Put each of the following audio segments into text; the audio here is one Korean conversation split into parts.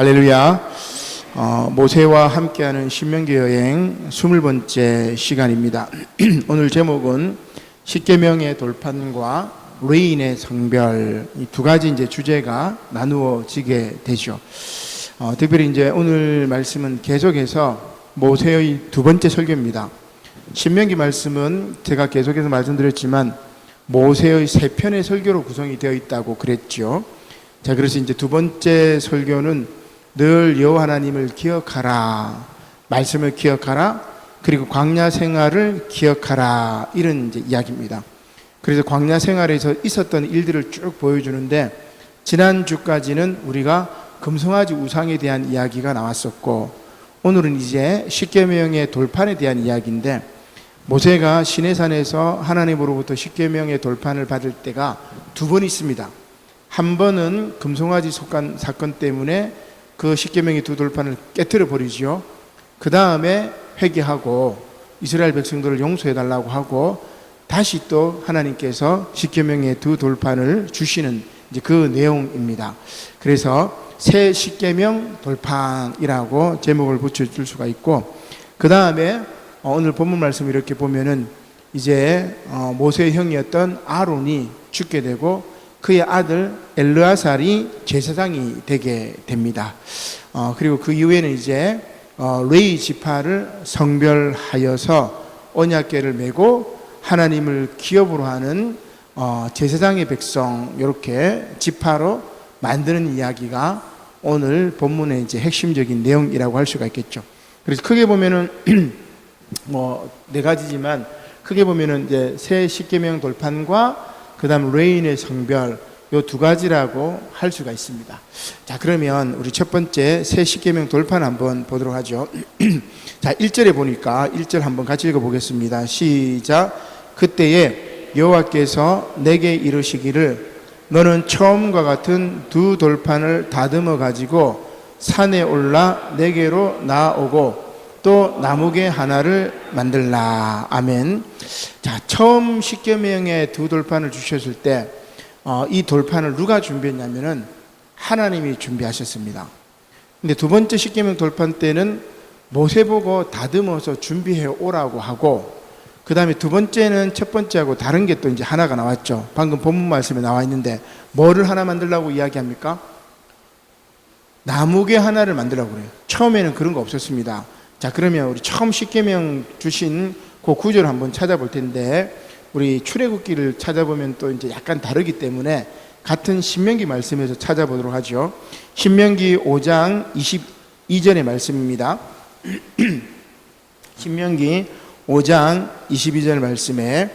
할렐루야. 모세와 함께하는 신명기 여행 20번째 시간입니다. 오늘 제목은 십계명의 돌판과 레인의 성별, 이 두 가지 이제 주제가 나누어지게 되죠. 특별히 이제 오늘 말씀은 계속해서 모세의 두 번째 설교입니다. 신명기 말씀은 제가 계속해서 말씀드렸지만 모세의 세 편의 설교로 구성이 되어 있다고 그랬죠. 자, 그래서 이제 두 번째 설교는 늘 여호와 하나님을 기억하라, 말씀을 기억하라, 그리고 광야 생활을 기억하라, 이런 이제 이야기입니다. 그래서 광야 생활에서 있었던 일들을 쭉 보여주는데, 지난주까지는 우리가 금송아지 우상에 대한 이야기가 나왔었고, 오늘은 이제 십계명의 돌판에 대한 이야기인데, 모세가 시내산에서 하나님으로부터 십계명의 돌판을 받을 때가 두 번 있습니다. 한 번은 금송아지 속간 사건 때문에 그 십계명의 두 돌판을 깨트려 버리지요. 그 다음에 회개하고 이스라엘 백성들을 용서해 달라고 하고 다시 또 하나님께서 십계명의 두 돌판을 주시는 이제 그 내용입니다. 그래서 새 십계명 돌판이라고 제목을 붙여줄 수가 있고, 그 다음에 오늘 본문 말씀 이렇게 보면은 이제 모세의 형이었던 아론이 죽게 되고 그의 아들 엘르아살이 제사장이 되게 됩니다. 그리고 그 이후에는 이제 레위 지파를 성별하여서 언약궤를 메고 하나님을 기업으로 하는 제사장의 백성, 이렇게 지파로 만드는 이야기가 오늘 본문의 이제 핵심적인 내용이라고 할 수가 있겠죠. 그래서 크게 보면은 네 가지지만 크게 보면은 이제 새 십계명 돌판과 그 다음 레인의 성별, 요 두 가지라고 할 수가 있습니다. 자, 그러면 우리 첫 번째 새 십계명 돌판 한번 보도록 하죠. 자, 1절에 보니까 1절 한번 같이 읽어보겠습니다. 시작. 그때에 여호와께서 내게 이르시기를 너는 처음과 같은 두 돌판을 다듬어 가지고 산에 올라 내게로 나아오고 또 나무개 하나를 만들라. 아멘. 자, 처음 십계명의 두 돌판을 주셨을 때 이 돌판을 누가 준비했냐면은 하나님이 준비하셨습니다. 근데 두 번째 십계명 돌판 때는 모세 보고 다듬어서 준비해 오라고 하고, 그 다음에 두 번째는 첫 번째하고 다른 게 또 이제 하나가 나왔죠. 방금 본문 말씀에 나와 있는데 뭐를 하나 만들라고 이야기합니까? 나무개 하나를 만들라고 그래요. 처음에는 그런 거 없었습니다. 자, 그러면 우리 처음 십계명 주신 그 구절을 한번 찾아볼 텐데, 우리 출애굽기를 찾아보면 또 이제 약간 다르기 때문에 같은 신명기 말씀에서 찾아보도록 하죠. 신명기 5장 22절의 말씀입니다. 신명기 5장 22절 말씀에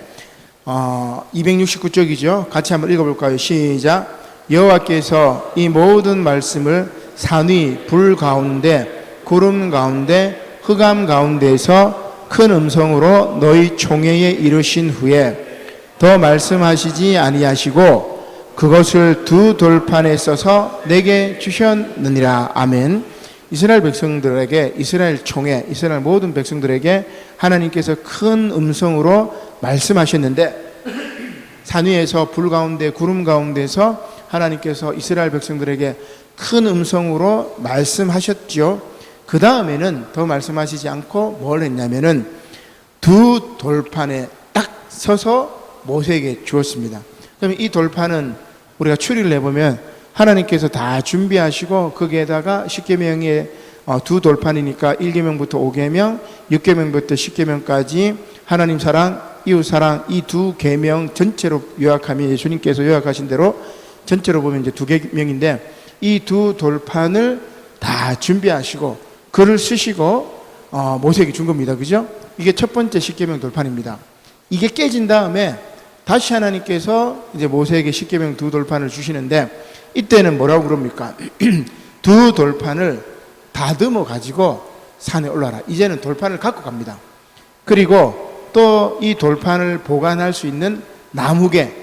269쪽이죠. 같이 한번 읽어볼까요? 시작. 여호와께서 이 모든 말씀을 산 위, 불 가운데, 구름 가운데, 흑암 가운데에서 큰 음성으로 너희 총회에 이르신 후에 더 말씀하시지 아니하시고 그것을 두 돌판에 써서 내게 주셨느니라. 아멘. 이스라엘 백성들에게, 이스라엘 총회, 이스라엘 모든 백성들에게 하나님께서 큰 음성으로 말씀하셨는데, 산 위에서 불 가운데 구름 가운데서 하나님께서 이스라엘 백성들에게 큰 음성으로 말씀하셨죠. 그 다음에는 더 말씀하시지 않고 뭘 했냐면은 두 돌판에 딱 서서 모세에게 주었습니다. 그러면 이 돌판은 우리가 추리를 해보면 하나님께서 다 준비하시고 거기에다가 십계명의 두 돌판이니까 1계명부터 5계명, 6계명부터 10계명까지 하나님 사랑, 이웃 사랑, 이 두 계명 전체로 요약하면 예수님께서 요약하신 대로 전체로 보면 이제 두 계명인데, 이 두 돌판을 다 준비하시고 글을 쓰시고 모세에게 준 겁니다. 그죠? 이게 첫 번째 십계명 돌판입니다. 이게 깨진 다음에 다시 하나님께서 이제 모세에게 십계명 두 돌판을 주시는데, 이때는 뭐라고 그럽니까? 두 돌판을 다듬어 가지고 산에 올라라. 이제는 돌판을 갖고 갑니다. 그리고 또 이 돌판을 보관할 수 있는 나무개,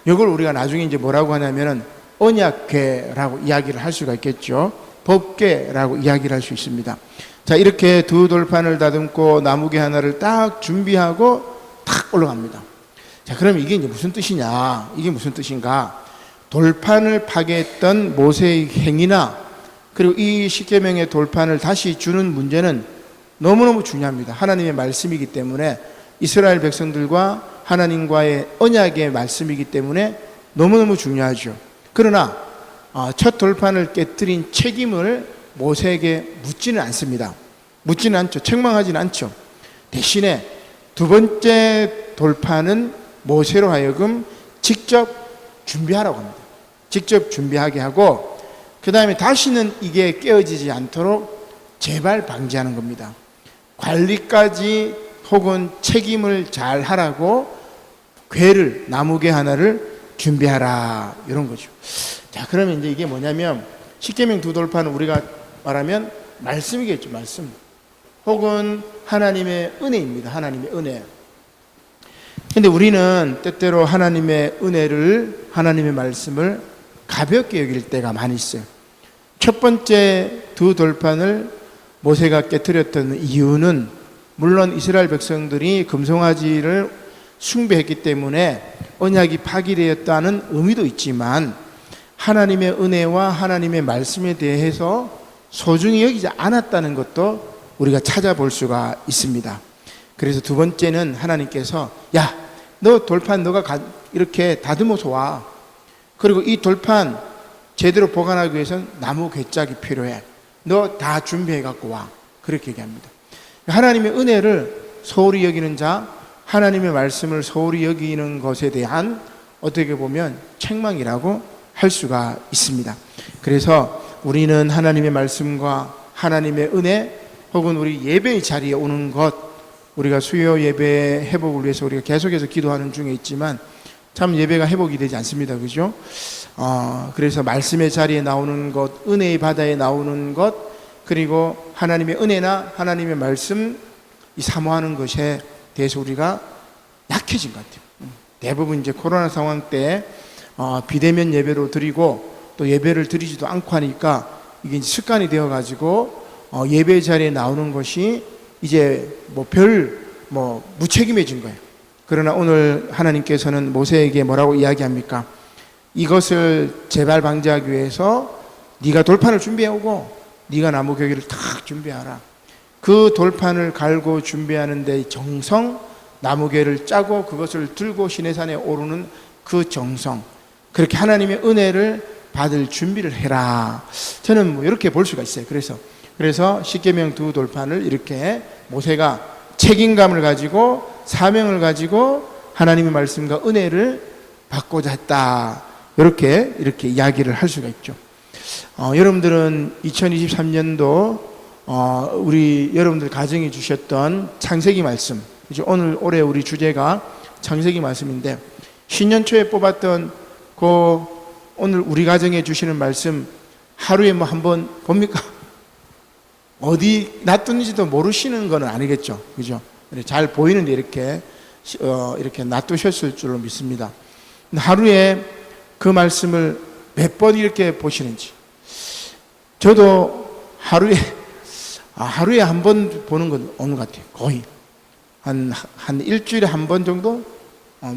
이걸 우리가 나중에 이제 뭐라고 하냐면은 언약궤라고 이야기를 할 수가 있겠죠. 법궤라고 이야기를 할 수 있습니다. 자, 이렇게 두 돌판을 다듬고 나무개 하나를 딱 준비하고 탁 올라갑니다. 자, 그럼 이게 이제 무슨 뜻이냐? 이게 무슨 뜻인가? 돌판을 파괴했던 모세의 행위나 그리고 이 십계명의 돌판을 다시 주는 문제는 너무너무 중요합니다. 하나님의 말씀이기 때문에, 이스라엘 백성들과 하나님과의 언약의 말씀이기 때문에 너무너무 중요하죠. 그러나 첫 돌판을 깨뜨린 책임을 모세에게 묻지는 않습니다. 묻지는 않죠. 책망하지는 않죠. 대신에 두 번째 돌판은 모세로 하여금 직접 준비하라고 합니다. 직접 준비하게 하고, 그 다음에 다시는 이게 깨어지지 않도록 재발 방지하는 겁니다. 관리까지 혹은 책임을 잘 하라고 궤를, 나무궤 하나를 준비하라, 이런 거죠. 자, 그러면 이제 이게 뭐냐면, 십계명 두 돌판은 우리가 말하면 말씀이겠죠. 말씀 혹은 하나님의 은혜입니다. 하나님의 은혜. 근데 우리는 때때로 하나님의 은혜를, 하나님의 말씀을 가볍게 여길 때가 많이 있어요. 첫 번째 두 돌판을 모세가 깨뜨렸던 이유는, 물론 이스라엘 백성들이 금송아지를 숭배했기 때문에 언약이 파기되었다는 의미도 있지만, 하나님의 은혜와 하나님의 말씀에 대해서 소중히 여기지 않았다는 것도 우리가 찾아볼 수가 있습니다. 그래서 두 번째는 하나님께서, 야, 너 돌판 너가 이렇게 다듬어서 와. 그리고 이 돌판 제대로 보관하기 위해서는 나무 궤짝이 필요해. 너 다 준비해 갖고 와. 그렇게 얘기합니다. 하나님의 은혜를 소홀히 여기는 자, 하나님의 말씀을 소홀히 여기는 것에 대한 어떻게 보면 책망이라고 할 수가 있습니다. 그래서 우리는 하나님의 말씀과 하나님의 은혜, 혹은 우리 예배의 자리에 오는 것, 우리가 수요 예배 회복을 위해서 우리가 계속해서 기도하는 중에 있지만 참 예배가 회복이 되지 않습니다. 그죠? 그래서 말씀의 자리에 나오는 것, 은혜의 바다에 나오는 것, 그리고 하나님의 은혜나 하나님의 말씀 이 사모하는 것에 대해서 우리가 약해진 것 같아요. 대부분 이제 코로나 상황 때 비대면 예배로 드리고 또 예배를 드리지도 않고 하니까 이게 이제 습관이 되어가지고 예배 자리에 나오는 것이 이제 무책임해진 거예요. 그러나 오늘 하나님께서는 모세에게 뭐라고 이야기합니까? 이것을 재발 방지하기 위해서 네가 돌판을 준비해오고 네가 나무 궤기를 탁 준비하라. 그 돌판을 갈고 준비하는 데 정성, 나무 궤를 짜고 그것을 들고 시내산에 오르는 그 정성, 그렇게 하나님의 은혜를 받을 준비를 해라. 저는 이렇게 볼 수가 있어요. 그래서 십계명 두 돌판을 이렇게 모세가 책임감을 가지고 사명을 가지고 하나님의 말씀과 은혜를 받고자 했다. 이렇게 이야기를 할 수가 있죠. 여러분들은 2023년도 우리 여러분들 가정에 주셨던 창세기 말씀, 오늘 올해 우리 주제가 창세기 말씀인데, 신년초에 뽑았던 오늘 우리 가정에 주시는 말씀 하루에 한번 봅니까? 어디 놔뒀는지도 모르시는 건 아니겠죠. 그죠? 잘 보이는데 이렇게 놔두셨을 줄로 믿습니다. 하루에 그 말씀을 몇 번 이렇게 보시는지. 저도 하루에 한 번 보는 건 없는 것 같아요. 거의. 한 일주일에 한 번 정도?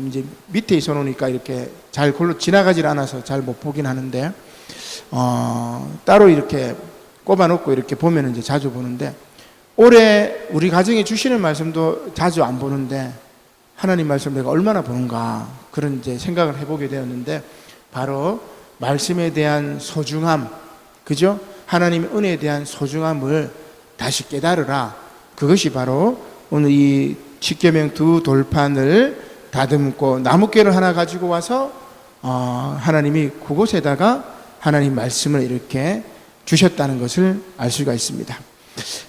이제 밑에 있어 놓으니까 이렇게 잘 골로 지나가질 않아서 잘 못 보긴 하는데, 따로 이렇게 꼽아 놓고 이렇게 보면 이제 자주 보는데, 올해 우리 가정에 주시는 말씀도 자주 안 보는데, 하나님 말씀 내가 얼마나 보는가, 그런 이제 생각을 해보게 되었는데, 바로 말씀에 대한 소중함, 그죠? 하나님의 은혜에 대한 소중함을 다시 깨달으라. 그것이 바로 오늘 이 십계명 두 돌판을 다듬고 나무깨를 하나 가지고 와서 하나님이 그곳에다가 하나님 말씀을 이렇게 주셨다는 것을 알 수가 있습니다.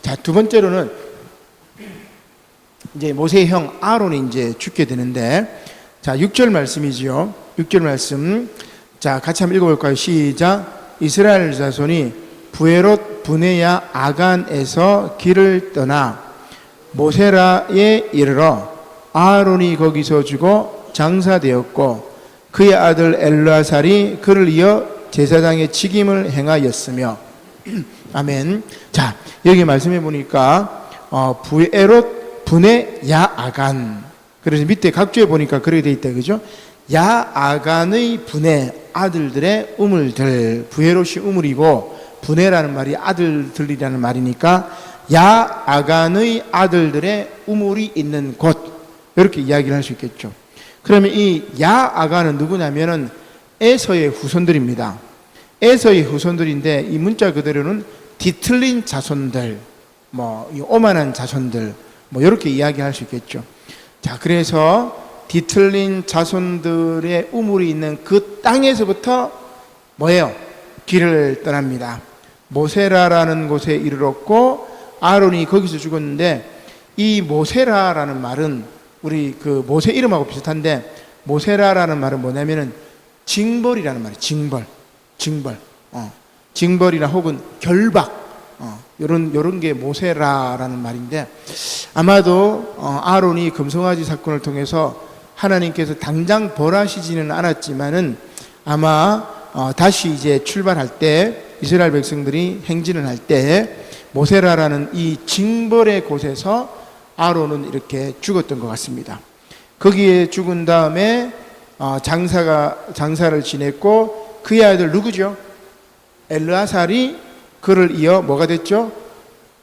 자, 두 번째로는 이제 모세의 형 아론이 이제 죽게 되는데, 자, 6절 말씀이지요. 6절 말씀. 자, 같이 한번 읽어볼까요? 시작. 이스라엘 자손이 부에롯 브네야 아간에서 길을 떠나 모세라에 이르러 아론이 거기서 죽어 장사되었고 그의 아들 엘르아살이 그를 이어 제사장의 직임을 행하였으며. 아멘. 자, 여기 말씀해 보니까 부에롯 브네야 아간, 그래서 밑에 각주에 보니까 그렇게 돼 있다, 그죠? 야 아간의 분의 아들들의 우물들, 부에롯이 우물이고 분해라는 말이 아들들이라는 말이니까 야아간의 아들들의 우물이 있는 곳, 이렇게 이야기를 할 수 있겠죠. 그러면 이 야아간은 누구냐면은 에서의 후손들입니다. 에서의 후손들인데 이 문자 그대로는 뒤틀린 자손들, 뭐 오만한 자손들, 뭐 이렇게 이야기할 수 있겠죠. 자, 그래서 뒤틀린 자손들의 우물이 있는 그 땅에서부터 뭐예요? 길을 떠납니다. 모세라라는 곳에 이르렀고 아론이 거기서 죽었는데, 이 모세라라는 말은 우리 그 모세 이름하고 비슷한데, 모세라라는 말은 뭐냐면은 징벌이라는 말이에요. 징벌이나 혹은 결박, 요런 게 모세라라는 말인데, 아마도 아론이 금송아지 사건을 통해서 하나님께서 당장 벌하시지는 않았지만은 아마 다시 이제 출발할 때, 이스라엘 백성들이 행진을 할 때 모세라라는 이 징벌의 곳에서 아론은 이렇게 죽었던 것 같습니다. 거기에 죽은 다음에 장사를 지냈고, 그의 아들 누구죠? 엘르아살이 그를 이어 뭐가 됐죠?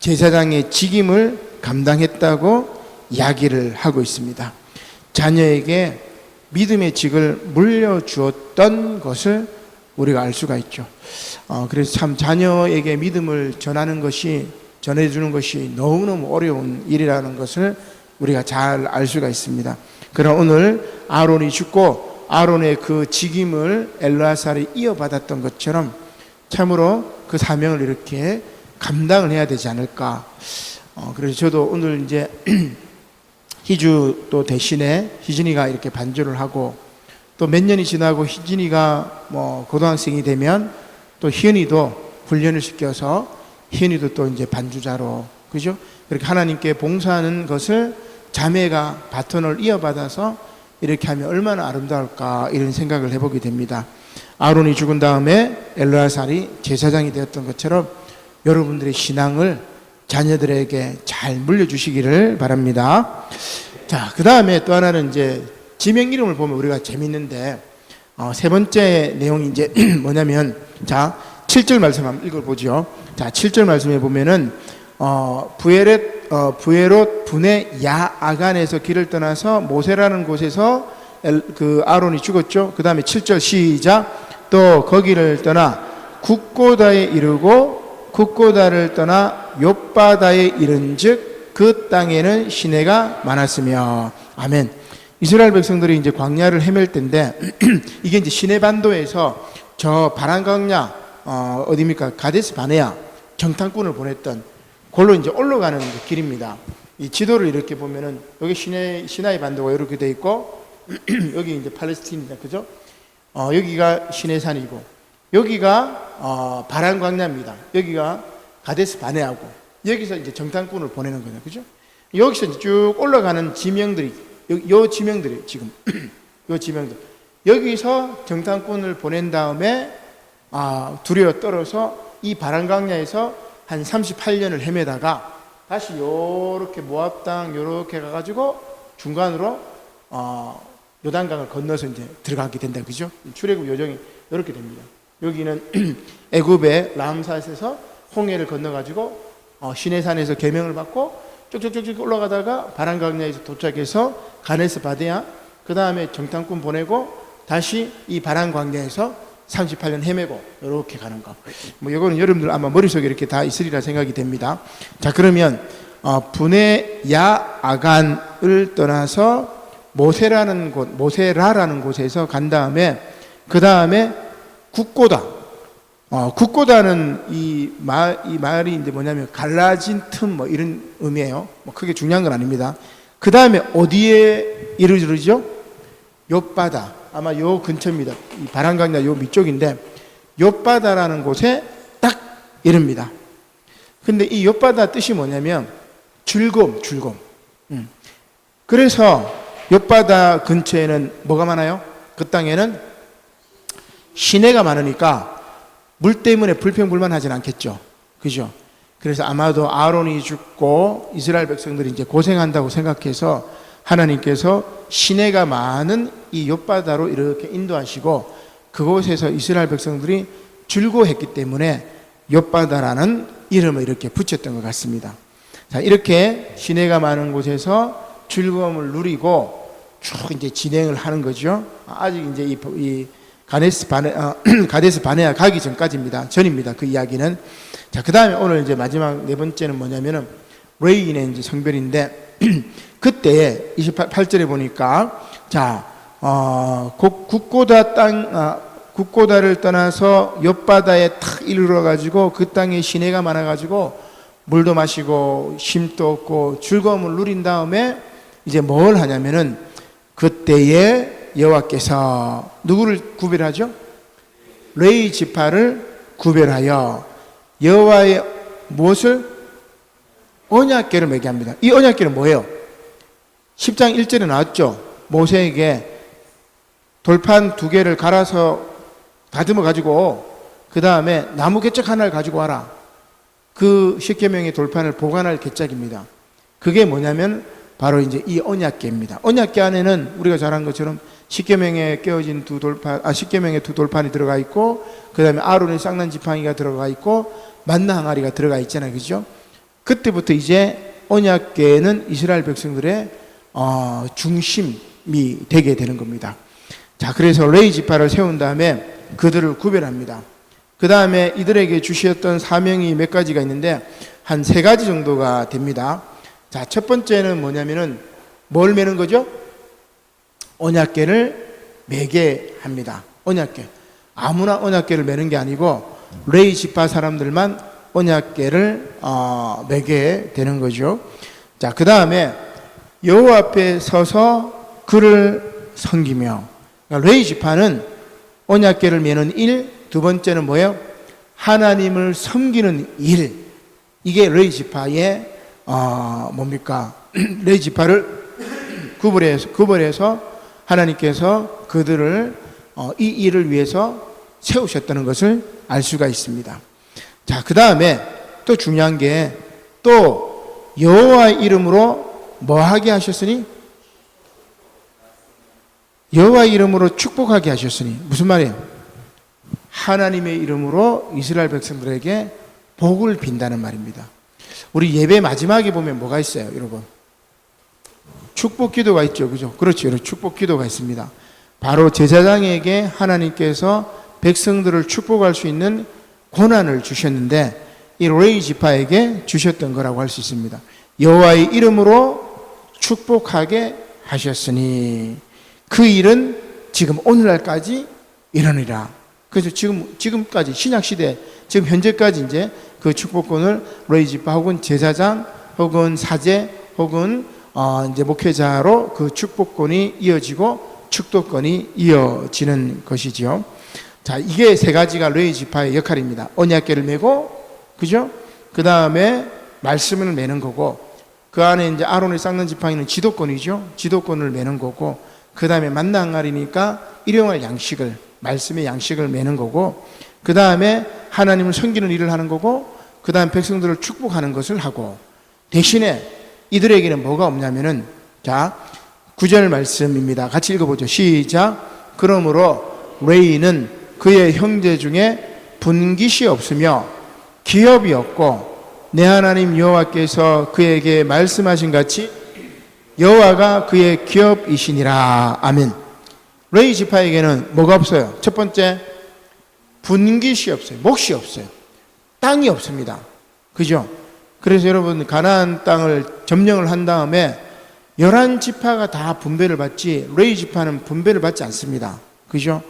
제사장의 직임을 감당했다고 이야기를 하고 있습니다. 자녀에게 믿음의 직을 물려주었던 것을 우리가 알 수가 있죠. 그래서 참 자녀에게 믿음을 전해주는 것이 너무너무 어려운 일이라는 것을 우리가 잘 알 수가 있습니다. 그러나 오늘 아론이 죽고 아론의 그 직임을 엘르아살이 이어받았던 것처럼 참으로 그 사명을 이렇게 감당을 해야 되지 않을까. 그래서 저도 오늘 이제 희주 또 대신에 희진이가 이렇게 반주를 하고, 또 몇 년이 지나고 희진이가 뭐 고등학생이 되면 또 희은이도 훈련을 시켜서 희은이도 또 이제 반주자로, 그죠? 그렇게 하나님께 봉사하는 것을 자매가 바톤을 이어받아서 이렇게 하면 얼마나 아름다울까, 이런 생각을 해보게 됩니다. 아론이 죽은 다음에 엘르아살이 제사장이 되었던 것처럼 여러분들의 신앙을 자녀들에게 잘 물려주시기를 바랍니다. 자, 그 다음에 또 하나는 이제 지명 이름을 보면 우리가 재밌는데, 세 번째 내용이 이제 뭐냐면, 자, 7절 말씀 한번 읽어보죠. 자, 7절 말씀에 보면은 부에롯 분의 야아간에서 길을 떠나서 모세라는 곳에서 그 아론이 죽었죠. 그 다음에 7절 시작. 또 거기를 떠나 국고다에 이르고 국고다를 떠나 욥바다에 이른즉 그 땅에는 시내가 많았으며. 아멘. 이스라엘 백성들이 이제 광야를 헤맬 때인데 이게 이제 시내 반도에서 저 바란 광야 어디입니까? 가데스 바네아 정탐꾼을 보냈던 골로 이제 올라가는 길입니다. 이 지도를 이렇게 보면은 여기 시나이 반도가 이렇게 돼 있고 여기 이제 팔레스틴입니다. 그죠? 여기가 시내산이고 여기가 바란 광야입니다. 여기가 가데스 바네아고 여기서 이제 정탐꾼을 보내는 거죠. 그죠? 여기서 이제 쭉 올라가는 지명들이 요 지명들이 지금 요 지명들 여기서 정탐꾼을 보낸 다음에 두려워 떨어서 이 바란 광야에서 한 38년을 헤매다가 다시 요렇게 모압 땅 요렇게 가가지고 중간으로 요단강을 건너서 이제 들어가게 된다. 그죠? 출애굽 요정이 이렇게 됩니다. 여기는 애굽의 람삿에서 홍해를 건너가지고 시내산에서 계명을 받고 쭉쭉쭉쭉 올라가다가 바란강야에서 도착해서 가네스 바데아, 그 다음에 정탐꾼 보내고 다시 이 바란광야에서 38년 헤매고 이렇게 가는 거. 뭐 이거는 여러분들 아마 머릿속에 이렇게 다 있으리라 생각이 됩니다. 자, 그러면 분의 야아간을 떠나서 모세라는 곳에서 간 다음에 그 다음에 국고다. 국고다는 이 말이 이제 뭐냐면 갈라진 틈 뭐 이런 의미예요. 뭐 크게 중요한 건 아닙니다. 그 다음에 어디에 이르죠? 욥바다. 아마 요 근처입니다. 이 바란강야 요 밑쪽인데 욥바다라는 곳에 딱 이릅니다. 근데 이 욥바다 뜻이 뭐냐면 즐거움. 그래서 욥바다 근처에는 뭐가 많아요? 그 땅에는 시내가 많으니까 물 때문에 불평불만하진 않겠죠. 그죠? 그래서 아마도 아론이 죽고 이스라엘 백성들이 이제 고생한다고 생각해서 하나님께서 시내가 많은 이 욥바다로 이렇게 인도하시고 그곳에서 이스라엘 백성들이 즐거워했기 때문에 욥바다라는 이름을 이렇게 붙였던 것 같습니다. 자, 이렇게 시내가 많은 곳에서 즐거움을 누리고 쭉 이제 진행을 하는 거죠. 아직 이제 이 가데스 바네아 가기 전까지입니다. 전입니다. 그 이야기는. 자, 그 다음에 오늘 이제 마지막 네 번째는 뭐냐면은 레인의 이제 성별인데 그때 28절에 보니까 자, 국고다를 떠나서 욥바다에 탁 이르러 가지고 그 땅에 시내가 많아 가지고 물도 마시고 쉼도 얻고 즐거움을 누린 다음에 이제 뭘 하냐면은 그때에 여호와께서 누구를 구별하죠? 레위 지파를 구별하여 여호와의 무엇을? 언약궤를 매게 합니다. 이 언약궤는 뭐예요? 10장 1절에 나왔죠. 모세에게 돌판 2개를 갈아서 다듬어 가지고 그 다음에 나무 개짝 하나를 가지고 와라. 그 10계명의 돌판을 보관할 개짝입니다. 그게 뭐냐면 바로 이제 이 언약궤입니다. 언약궤 안에는 우리가 잘 아는 것처럼 10계명에 깨어진 10계명의 2돌판이 들어가 있고 그 다음에 아론의 쌍난 지팡이가 들어가 있고 만나 항아리가 들어가 있잖아요. 그죠? 그때부터 이제 언약궤는 이스라엘 백성들의 중심이 되게 되는 겁니다. 자, 그래서 레위 지파를 세운 다음에 그들을 구별합니다. 그 다음에 이들에게 주셨던 사명이 몇 가지가 있는데 한 3가지 정도가 됩니다. 자, 첫 번째는 뭐냐면은 뭘 매는 거죠? 언약궤를 매게 합니다. 언약궤. 아무나 언약궤를 매는 게 아니고 레위 지파 사람들만 언약궤를 매게 되는 거죠. 자, 그 다음에 여호와 앞에 서서 그를 섬기며, 그러니까 레위 지파는 언약궤를 매는 일, 두 번째는 뭐예요? 하나님을 섬기는 일. 이게 레위 지파의 뭡니까? 레위 지파를 구별해서 하나님께서 그들을 이 일을 위해서 세우셨다는 것을 알 수가 있습니다. 자, 그 다음에 또 중요한 게 또 여호와의 이름으로 뭐 하게 하셨으니? 여호와의 이름으로 축복하게 하셨으니. 무슨 말이에요? 하나님의 이름으로 이스라엘 백성들에게 복을 빈다는 말입니다. 우리 예배 마지막에 보면 뭐가 있어요, 여러분? 축복 기도가 있죠. 그죠? 그렇죠. 여러분, 축복 기도가 있습니다. 바로 제사장에게 하나님께서 백성들을 축복할 수 있는 권한을 주셨는데 이 레위 지파에게 주셨던 거라고 할 수 있습니다. 여호와의 이름으로 축복하게 하셨으니 그 일은 지금 오늘날까지 이르니라. 그래서 지금까지 신약 시대 지금 현재까지 이제 그 축복권을 레위 지파 혹은 제사장 혹은 사제 혹은 이제 목회자로 그 축복권이 이어지고 축도권이 이어지는 것이지요. 자, 이게 3가지가 레위 지파의 역할입니다. 언약궤를 메고, 그죠? 그 다음에 말씀을 메는 거고, 그 안에 이제 아론의 쌍난 지팡이는 지도권이죠. 지도권을 메는 거고, 그 다음에 만나 항아리니까 일용할 양식을, 말씀의 양식을 메는 거고, 그 다음에 하나님을 섬기는 일을 하는 거고, 그 다음 백성들을 축복하는 것을 하고, 대신에 이들에게는 뭐가 없냐면은, 자, 9절 말씀입니다. 같이 읽어보죠. 시작. 그러므로 레위는 그의 형제 중에 분깃이 없으며 기업이 없고 내 하나님 여호와께서 그에게 말씀하신 같이 여호와가 그의 기업이시니라. 아멘. 레위 지파에게는 뭐가 없어요? 첫 번째, 분깃이 없어요. 몫이 없어요. 땅이 없습니다. 그죠? 그래서 여러분, 가나안 땅을 점령을 한 다음에 11지파가 다 분배를 받지 레위 지파는 분배를 받지 않습니다. 그죠?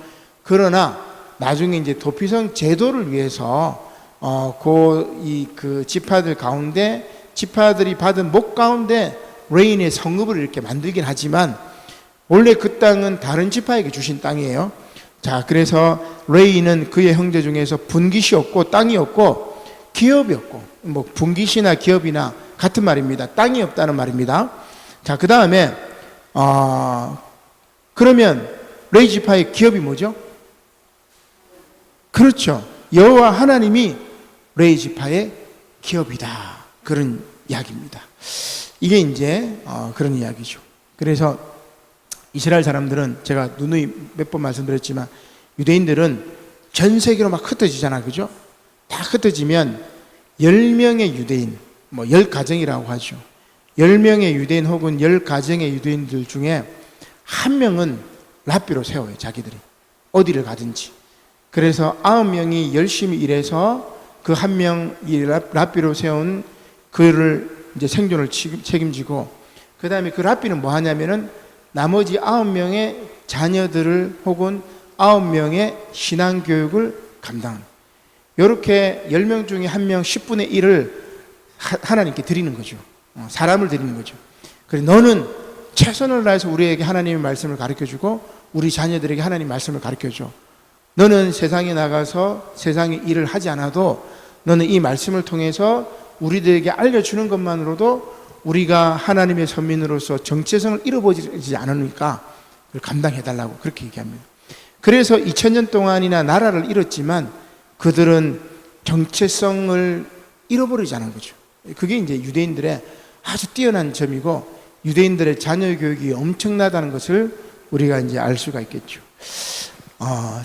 그러나 나중에 이제 도피성 제도를 위해서 그 지파들 가운데 지파들이 받은 목 가운데 레인의 성읍을 이렇게 만들긴 하지만 원래 그 땅은 다른 지파에게 주신 땅이에요. 자, 그래서 레인은 그의 형제 중에서 분깃이 없고 땅이 없고 기업이 없고, 뭐 분깃이나 기업이나 같은 말입니다. 땅이 없다는 말입니다. 자, 그 다음에 그러면 레위 지파의 기업이 뭐죠? 그렇죠. 여호와 하나님이 레위 지파의 기업이다. 그런 이야기입니다. 이게 이제 그런 이야기죠. 그래서 이스라엘 사람들은 제가 누누이 몇 번 말씀드렸지만 유대인들은 전 세계로 막 흩어지잖아. 그죠? 다 흩어지면 10명의 유대인, 뭐 10가정이라고 하죠. 10명의 유대인 혹은 10가정의 유대인들 중에 한 명은 랍비로 세워요, 자기들이. 어디를 가든지. 그래서 9명이 열심히 일해서 그 한 명이 랍비로 세운 그를 이제 생존을 책임지고, 그 다음에 그 랍비는 뭐 하냐면은 나머지 9명의 자녀들을 혹은 9명의 신앙교육을 감당합니다. 이렇게 10명 중에 한 명 10분의 1을 하나님께 드리는 거죠. 사람을 드리는 거죠. 그래서 너는 최선을 다해서 우리에게 하나님의 말씀을 가르쳐주고 우리 자녀들에게 하나님의 말씀을 가르쳐줘. 너는 세상에 나가서 세상의 일을 하지 않아도 너는 이 말씀을 통해서 우리들에게 알려주는 것만으로도 우리가 하나님의 선민으로서 정체성을 잃어버리지 않으니까 그걸 감당해달라고 그렇게 얘기합니다. 그래서 2000년 동안이나 나라를 잃었지만 그들은 정체성을 잃어버리지 않은 거죠. 그게 이제 유대인들의 아주 뛰어난 점이고 유대인들의 자녀 교육이 엄청나다는 것을 우리가 이제 알 수가 있겠죠.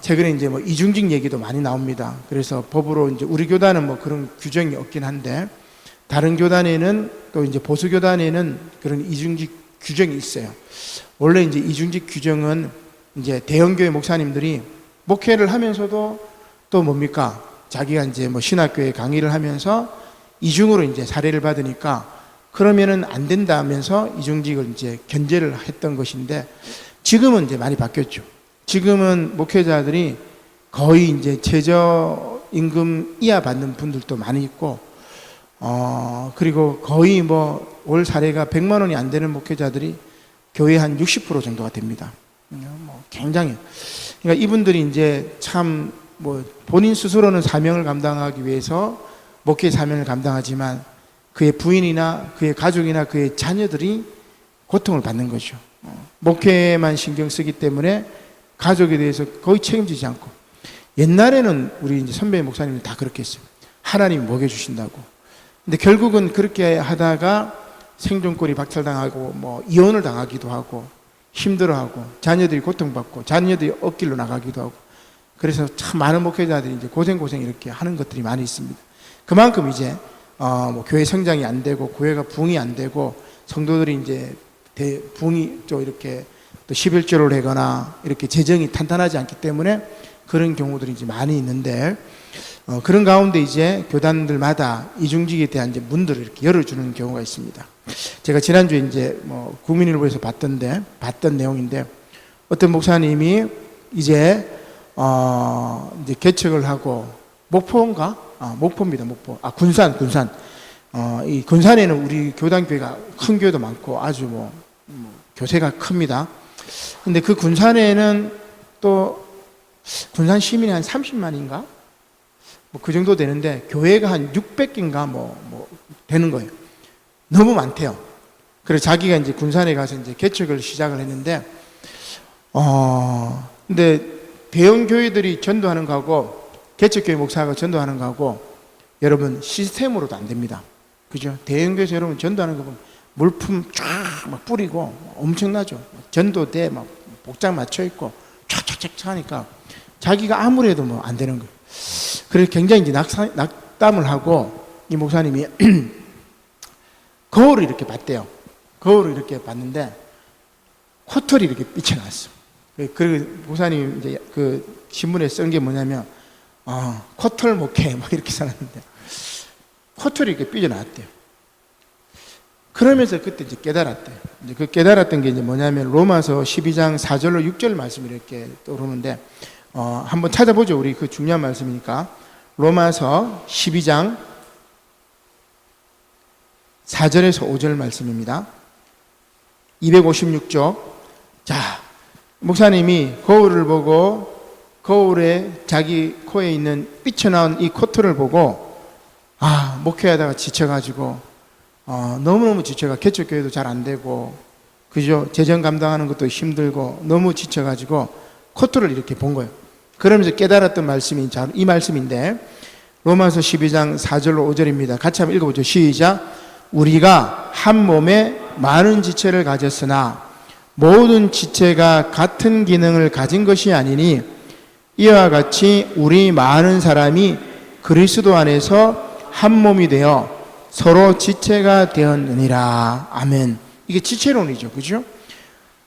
최근에 이제 뭐 이중직 얘기도 많이 나옵니다. 그래서 법으로 이제 우리 교단은 뭐 그런 규정이 없긴 한데 다른 교단에는 또 이제 보수 교단에는 그런 이중직 규정이 있어요. 원래 이제 이중직 규정은 이제 대형교회 목사님들이 목회를 하면서도 또 뭡니까? 자기가 이제 뭐 신학교에 강의를 하면서 이중으로 이제 사례를 받으니까 그러면은 안 된다면서 이중직을 이제 견제를 했던 것인데 지금은 이제 많이 바뀌었죠. 지금은 목회자들이 거의 이제 최저임금 이하 받는 분들도 많이 있고, 그리고 거의 뭐 월 사례가 100만 원이 안 되는 목회자들이 교회 한 60% 정도가 됩니다. 뭐 굉장히. 그러니까 이분들이 이제 참 뭐 본인 스스로는 사명을 감당하기 위해서 목회 사명을 감당하지만 그의 부인이나 그의 가족이나 그의 자녀들이 고통을 받는 거죠. 목회에만 신경 쓰기 때문에 가족에 대해서 거의 책임지지 않고, 옛날에는 우리 이제 선배 목사님들 다 그렇게 했어요. 하나님이 먹여주신다고. 근데 결국은 그렇게 하다가 생존권이 박탈당하고 뭐 이혼을 당하기도 하고 힘들어하고 자녀들이 고통받고 자녀들이 엇길로 나가기도 하고, 그래서 참 많은 목회자들이 이제 고생 이렇게 하는 것들이 많이 있습니다. 그만큼 이제 뭐 교회 성장이 안 되고 교회가 부흥이 안 되고 성도들이 이제 부흥이 좀 이렇게 또 11조를 하거나 이렇게 재정이 탄탄하지 않기 때문에 그런 경우들이 이제 많이 있는데, 그런 가운데 이제 교단들마다 이중직에 대한 이제 문들을 이렇게 열어주는 경우가 있습니다. 제가 지난주에 이제 뭐 국민일보에서 봤던 내용인데, 어떤 목사님이 이제 개척을 하고 목포인가? 목포입니다. 목포. 군산. 이 군산에는 우리 교단교회가 큰 교회도 많고 아주 뭐 교세가 큽니다. 근데 그 군산에는 또 군산 시민이 한 30만인가? 뭐 그 정도 되는데 교회가 한 600개인가 뭐 되는 거예요. 너무 많대요. 그래서 자기가 이제 군산에 가서 이제 개척을 시작을 했는데, 근데 대형 교회들이 전도하는 거하고 개척교회 목사가 전도하는 거하고 여러분 시스템으로도 안 됩니다. 그죠? 대형 교회에서 여러분 전도하는 거 보면 물품 쫙 막 뿌리고 엄청나죠. 전도대 막 복장 맞춰 있고 촥촥촥 하니까 자기가 아무리 해도 뭐 안 되는 거예요. 그래서 굉장히 이제 낙담을 하고 이 목사님이 거울을 이렇게 봤대요. 거울을 이렇게 봤는데 코털이 이렇게 삐쳐나왔어. 그리고 목사님이 이제 그 신문에 쓴 게 뭐냐면 코털 목회 막 이렇게 써놨는데 코털이 이렇게 삐져나왔대요. 그러면서 그때 이제 깨달았대요. 이제 그 깨달았던 게 이제 뭐냐면 로마서 12장 4절로 6절 말씀이 이렇게 떠오르는데, 한번 찾아보죠. 우리 그 중요한 말씀이니까. 로마서 12장 4절에서 5절 말씀입니다. 256쪽. 자, 목사님이 거울을 보고 거울에 자기 코에 있는 삐쳐나온 이 코털을 보고 목회하다가 지쳐가지고 너무너무 지쳐가 개척교회도 잘 안 되고 그죠? 재정 감당하는 것도 힘들고 너무 지쳐가지고 코털을 이렇게 본 거예요. 그러면서 깨달았던 말씀이 이 말씀인데 로마서 12장 4절로 5절입니다. 같이 한번 읽어보죠. 시작. 우리가 한 몸에 많은 지체를 가졌으나 모든 지체가 같은 기능을 가진 것이 아니니 이와 같이 우리 많은 사람이 그리스도 안에서 한 몸이 되어 서로 지체가 되었느니라. 아멘. 이게 지체론이죠. 그죠?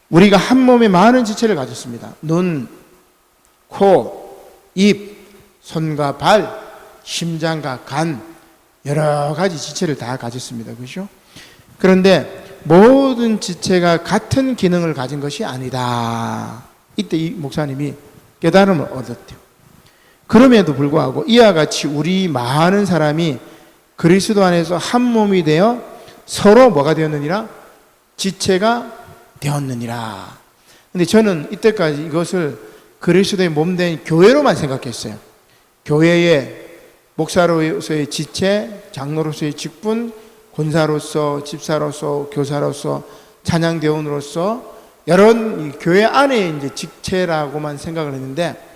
우리가 한 몸에 많은 지체를 가졌습니다. 눈, 코, 입, 손과 발, 심장과 간, 여러 가지 지체를 다 가졌습니다. 그죠? 그런데 모든 지체가 같은 기능을 가진 것이 아니다. 이때 이 목사님이 깨달음을 얻었대요. 그럼에도 불구하고 이와 같이 우리 많은 사람이 그리스도 안에서 한 몸이 되어 서로 뭐가 되었느니라? 지체가 되었느니라. 근데 저는 이때까지 이것을 그리스도의 몸된 교회로만 생각했어요. 교회의 목사로서의 지체, 장로로서의 직분, 권사로서, 집사로서, 교사로서, 찬양대원으로서 여러 교회 안에 이제 직체라고만 생각을 했는데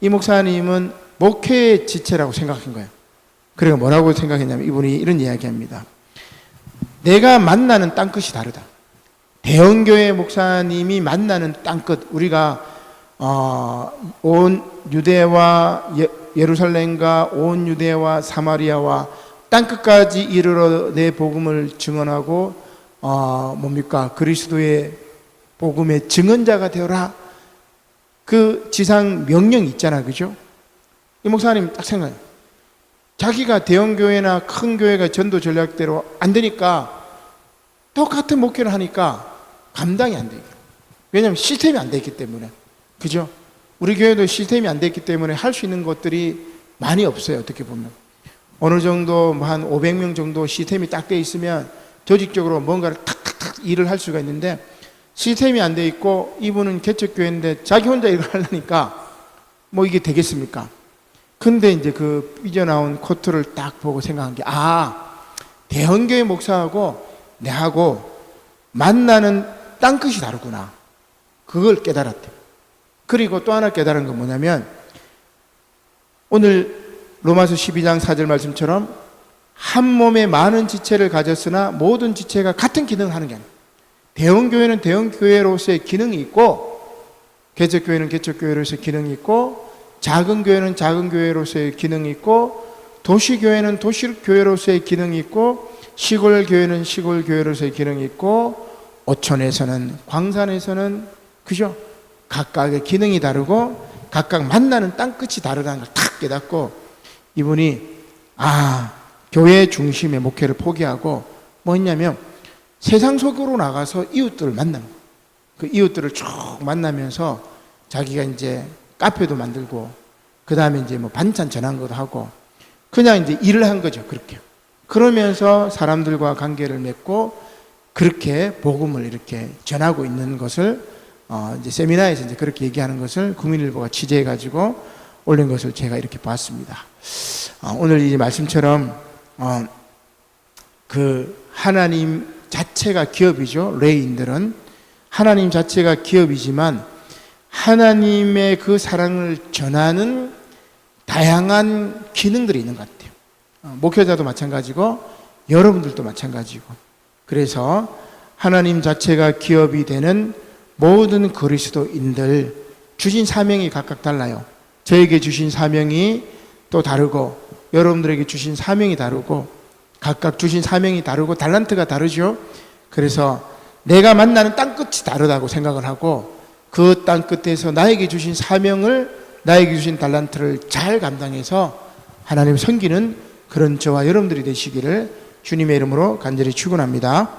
이 목사님은 목회의 지체라고 생각한 거예요. 그리고 뭐라고 생각했냐면 이분이 이런 이야기합니다. 내가 만나는 땅끝이 다르다. 대형교회 목사님이 만나는 땅끝, 우리가 온 유대와 예루살렘과 온 유대와 사마리아와 땅끝까지 이르러 내 복음을 증언하고 그리스도의 복음의 증언자가 되어라. 그 지상 명령이 있잖아. 그죠? 이 목사님 딱 생각해요. 자기가 대형교회나 큰 교회가 전도 전략대로 안 되니까 똑같은 목회를 하니까 감당이 안 돼요. 왜냐하면 시스템이 안 돼 있기 때문에. 그죠? 우리 교회도 시스템이 안 돼 있기 때문에 할 수 있는 것들이 많이 없어요. 어떻게 보면. 어느 정도 한 500명 정도 시스템이 딱 돼 있으면 조직적으로 뭔가를 탁탁탁 일을 할 수가 있는데 시스템이 안 돼 있고 이분은 개척교회인데 자기 혼자 일을 하려니까 뭐 이게 되겠습니까? 근데 이제 그 삐져나온 코트를 딱 보고 생각한 게 대형교회 목사하고 내하고 만나는 땅끝이 다르구나. 그걸 깨달았대요. 그리고 또 하나 깨달은 건 뭐냐면 오늘 로마서 12장 4절 말씀처럼 한 몸에 많은 지체를 가졌으나 모든 지체가 같은 기능을 하는 게 아니에요. 대형교회는 대형교회로서의 기능이 있고 개척교회는 개척교회로서의 기능이 있고 작은 교회는 작은 교회로서의 기능이 있고 도시교회는 도시교회로서의 기능이 있고 시골교회는 시골교회로서의 기능이 있고 어촌에서는 광산에서는 그죠? 각각의 기능이 다르고 각각 만나는 땅끝이 다르다는 걸 탁 깨닫고 이분이 교회 중심의 목회를 포기하고 뭐 했냐면 세상 속으로 나가서 이웃들을 만나는 거예요. 그 이웃들을 쭉 만나면서 자기가 이제 카페도 만들고 그 다음에 이제 뭐 반찬 전한 것도 하고 그냥 이제 일을 한 거죠. 그렇게. 그러면서 사람들과 관계를 맺고 그렇게 복음을 이렇게 전하고 있는 것을 이제 세미나에서 이제 그렇게 얘기하는 것을 국민일보가 취재해가지고 올린 것을 제가 이렇게 봤습니다. 오늘 이 말씀처럼 그 하나님 자체가 기업이죠. 레인들은 하나님 자체가 기업이지만 하나님의 그 사랑을 전하는 다양한 기능들이 있는 것 같아요. 목회자도 마찬가지고 여러분들도 마찬가지고 그래서 하나님 자체가 기업이 되는 모든 그리스도인들 주신 사명이 각각 달라요. 저에게 주신 사명이 또 다르고 여러분들에게 주신 사명이 다르고 각각 주신 사명이 다르고 달란트가 다르죠. 그래서 내가 만나는 땅끝이 다르다고 생각을 하고 그 땅끝에서 나에게 주신 사명을 나에게 주신 달란트를 잘 감당해서 하나님 섬기는 그런 저와 여러분들이 되시기를 주님의 이름으로 간절히 축원합니다.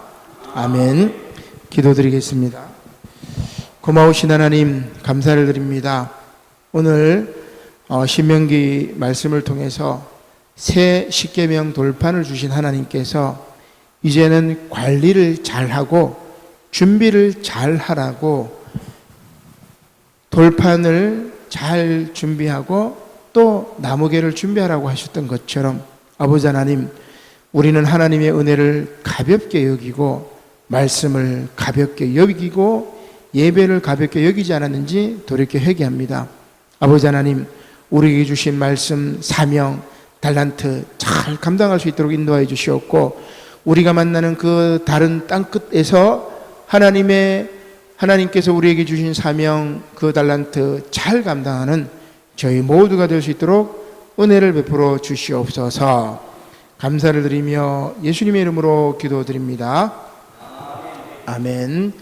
아멘. 기도드리겠습니다. 고마우신 하나님 감사를 드립니다. 오늘 신명기 말씀을 통해서 새 십계명 돌판을 주신 하나님께서 이제는 관리를 잘하고 준비를 잘하라고 돌판을 잘 준비하고 또 나무개를 준비하라고 하셨던 것처럼 아버지 하나님, 우리는 하나님의 은혜를 가볍게 여기고 말씀을 가볍게 여기고 예배를 가볍게 여기지 않았는지 돌이켜 회개합니다. 아버지 하나님, 우리에게 주신 말씀, 사명, 달란트 잘 감당할 수 있도록 인도하여 주시옵고 우리가 만나는 그 다른 땅끝에서 하나님께서 우리에게 주신 사명, 그 달란트 잘 감당하는 저희 모두가 될 수 있도록 은혜를 베풀어 주시옵소서. 감사를 드리며 예수님의 이름으로 기도드립니다. 아멘.